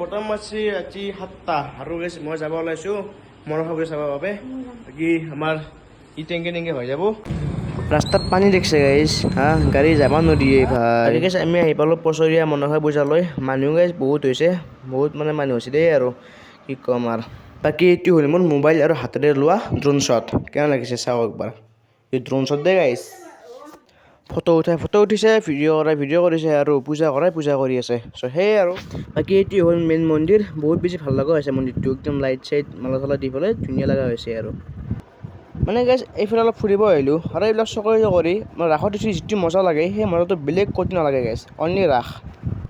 বৰ্তমান মাছি আজি 7টা আৰু গাইছ মই যাব ওলাইছো মনসা চাবৰ বাবে বাকী আমাৰ ই টেংকে হৈ যাব ৰাস্তাত পানী দেখছে গাইছ হা গাড়ী যাব নদিয়ে ভাই গাইছ আমি আহি পালো পছৰীয়া মনসা পূজালৈ মানুহ গাইছ বহুত হৈছে বহুত মানে মানুহ হৈছে দেই আৰু কি কম আৰু বাকী এইটো হ'ল মোৰ মোবাইল আৰু হাতেৰে লোৱা ড্ৰোন শ্বট কেনে লাগিছে চাওক একবাৰ এই ড্ৰোন শ্বট দে গাইছ ফটো উঠিছে ভিডিঅ' কৰিছে আৰু পূজা কৰি আছে চ' সেই আৰু বাকী এইটো হ'ল মেইন মন্দিৰ বহুত বেছি ভাল লগা হৈছে মন্দিৰটো একদম লাইট চাইট মালা চালা দি পেলাই ধুনীয়া লগা হৈছে আৰু মানে গাইছ এইফালে অলপ ফুৰিব আহিলোঁ আৰু এইবিলাক চকৰি ৰাসত উঠি যিটো মজা লাগে সেই মজাটো বেলেগ ক'তো নালাগে গাইছ অনলি ৰাস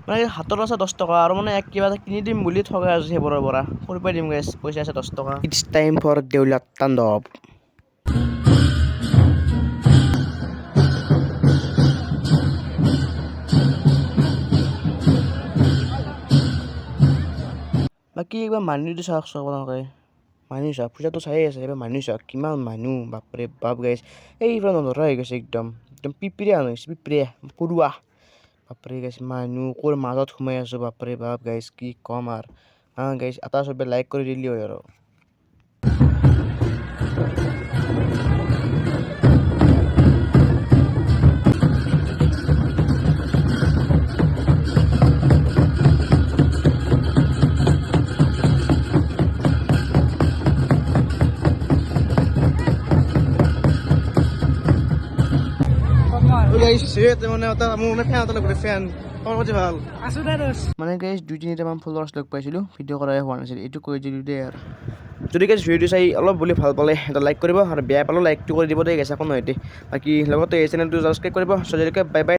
মানে হাতত আছে 10 টকা আৰু মানে কিবা এটা কিনি দিম বুলি ঠগাই আছে সেইবোৰৰ পৰা সৰুৰ পৰাই দিম গাইছ পইচা আছে 10 টকা ইটছ টাইম ফৰ দেউলাত তাণ্ডৱ বাকী একবাৰ মানুহটো চাওক আপোনালোকে মানুহ চাওক পূজাটো চাই আছে এইবাৰ মানুহ চাওক কিমান মানুহ বাপৰে বাপ গাইছ এইবাৰ নধৰা হৈ গৈছে একদম পিপৰিয়া হৈছে পিপৰিয়া পৰুৱা বাপৰে গাইছ মানুহ ক'ৰ মাজত সোমাই আছোঁ বাপৰে বাপ গাইছ কি ক'ম আৰু গাইছ এটা চবে লাইক কৰি দিলি হয় আৰু মানে গাইছ 2-3টামান ফলোৱাৰ্ছ লগ পাইছিলোঁ ভিডিঅ' কৰাই হোৱা নাছিল এইটো কৈ দিলোঁ দেই আৰু যদি গাইছ ভিডিঅ'টো চাই অলপ বুলি ভাল পালে এটা লাইক কৰিব আৰু বেয়া পালেও লাইকটো কৰি দিব দেই গাইছ একো নহয় বাকী লগতে এই চেনেলটো ছাবস্ক্ৰাইব কৰিব চ' বাই বাই